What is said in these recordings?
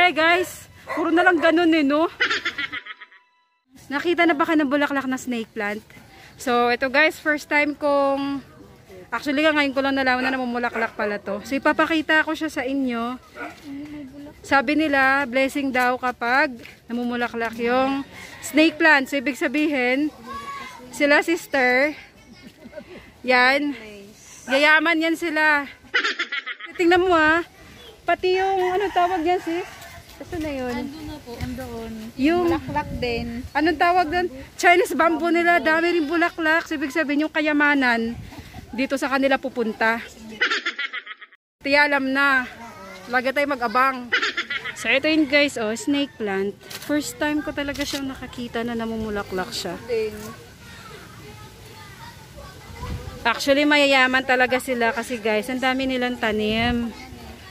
Hindi guys, puro na lang ganun eh, no? Nakita na ba kayo ng bulaklak na snake plant? So, ito guys, first time kong... Actually, ngayon ko lang nalaman na namumulaklak pala to. So, ipapakita ko siya sa inyo. Sabi nila, blessing daw kapag namumulaklak yung snake plant. So, ibig sabihin, sila sister, yan, yayaman yan sila. Tingnan mo ha, pati yung, ano tawag yan sis? Saan na yun? Ando na po, andoon. Yung bulaklak din. Anong tawag doon? Chinese bamboo nila, dami rin bulaklak. So, ibig sabihin, yung kayamanan, dito sa kanila pupunta. Tiya alam na. Lagi tayo mag-abang. So, ito yun guys, oh, snake plant. First time ko talaga siyang nakakita na namumulaklak siya. Actually, mayayaman talaga sila kasi guys, ang dami nilang tanim.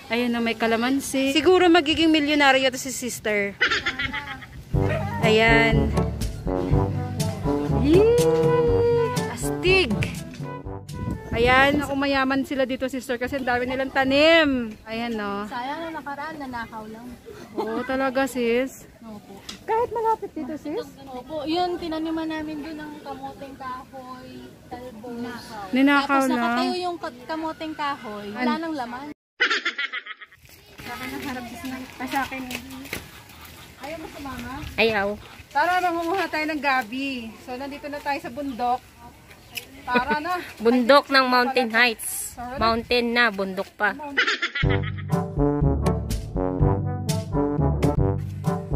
Ayun na, may kalamansi. Siguro magiging milyonaryo to si sister. Ayan. Yee! Astig! Ayan, ako mayaman sila dito sister kasi ang dami nilang tanim. Ayan no. Sayang na nakaraan, nanakaw lang. Oo, talaga sis. Opo. Kahit malapit dito sis. Opo, yun, tinaniman namin doon ng kamoteng kahoy, talbos. Ninakaw Tapos lang. nakatayo yung kamoteng kahoy, wala nang laman. Sa akin. Ayaw mo sumama? Ayaw. Tara, mangunguha tayo ng gabi. So, nandito na tayo sa bundok. Tara na. Bundok ng Mountain Heights. Mountain na, bundok pa.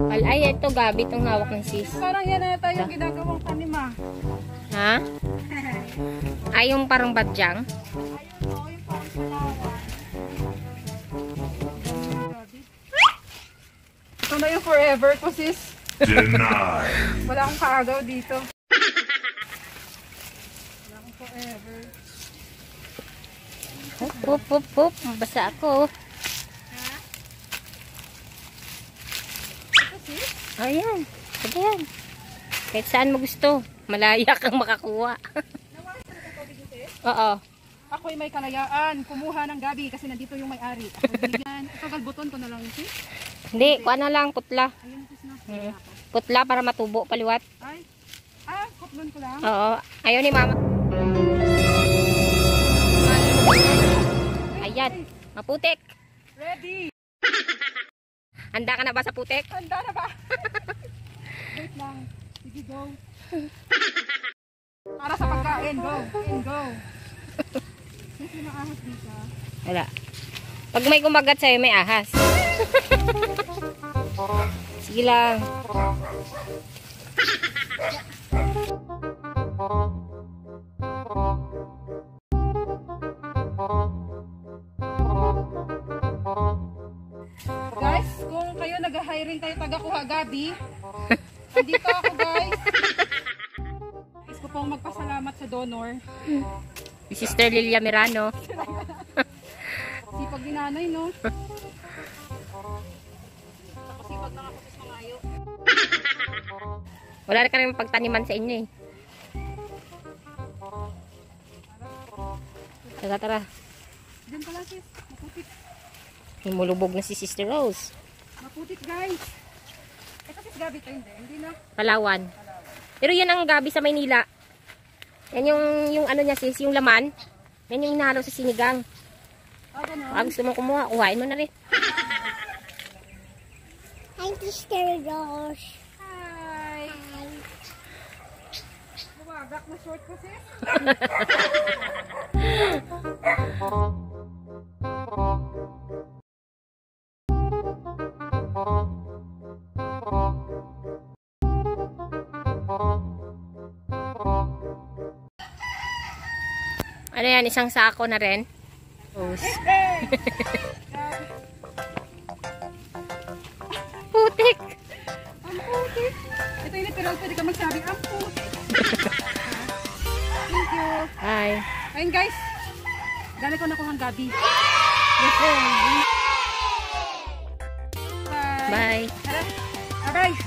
Ay, ito gabi itong hawak ng sis. Parang yan na tayo yung ginagawang tanim ah. Ha? Ay, yung parang badyang? Ito na yung forever ko sis. Denied. Wala akong kaagaw dito. Wala akong forever. Hop, hop, hop, hop. Basa ako. Ayan. Ayan. Kahit saan mo gusto. Malaya kang makakuha. Oo. Ako'y may kalayaan. Kumuha ng gabi kasi nandito yung may-ari. Ako binigyan. Ito galbuton ko na lang sis. Hindi, kuha na lang, putla. Ayun sis na. Putla para matubo, paliwat. Ay. Kutlon ko lang. Oo. Ayaw ni mama. Ayan. Maputik. Ready. Handa ka na ba sa putik? Handa na ba? Wait lang. Sige, go. Para sa pagkain, go. And go. Sino ahas dito? Wala. Pag may kumagat sa'yo, may ahas. Sige lang. Guys, kung kayo nag-hiring kayo taga-kuha gabi, andito ako guys. Guys ko pong magpasalamat sa donor. Si Sister Lilia Mirano. Sipag ni nanay, no? Nakasipag lang ako sa mangayo. Wala rin kami pagtaniman sa inyo eh. Tara, tara. Diyan ka lang sis, maputik. Himulubog na si Sister Rose. Maputik guys. Ito sis gabi to hindi na. Palawan. Pero yan ang gabi sa Maynila. Yan yung ano niya sis, yung laman. Yan yung inahalo sa sinigang. Pag gusto mo kumuha, kuhain mo na rin. Hi, Sister Rose. Hi. Buwagak na short ko sis. Ano yan, isang sako na rin. Putik! Ang putik. Ito yung literal, pwede ka magsabing ang putik. Thank you. Hi. Ayun guys, dali ko na ko ng gabi. Yes, Bye. Tara. Bye.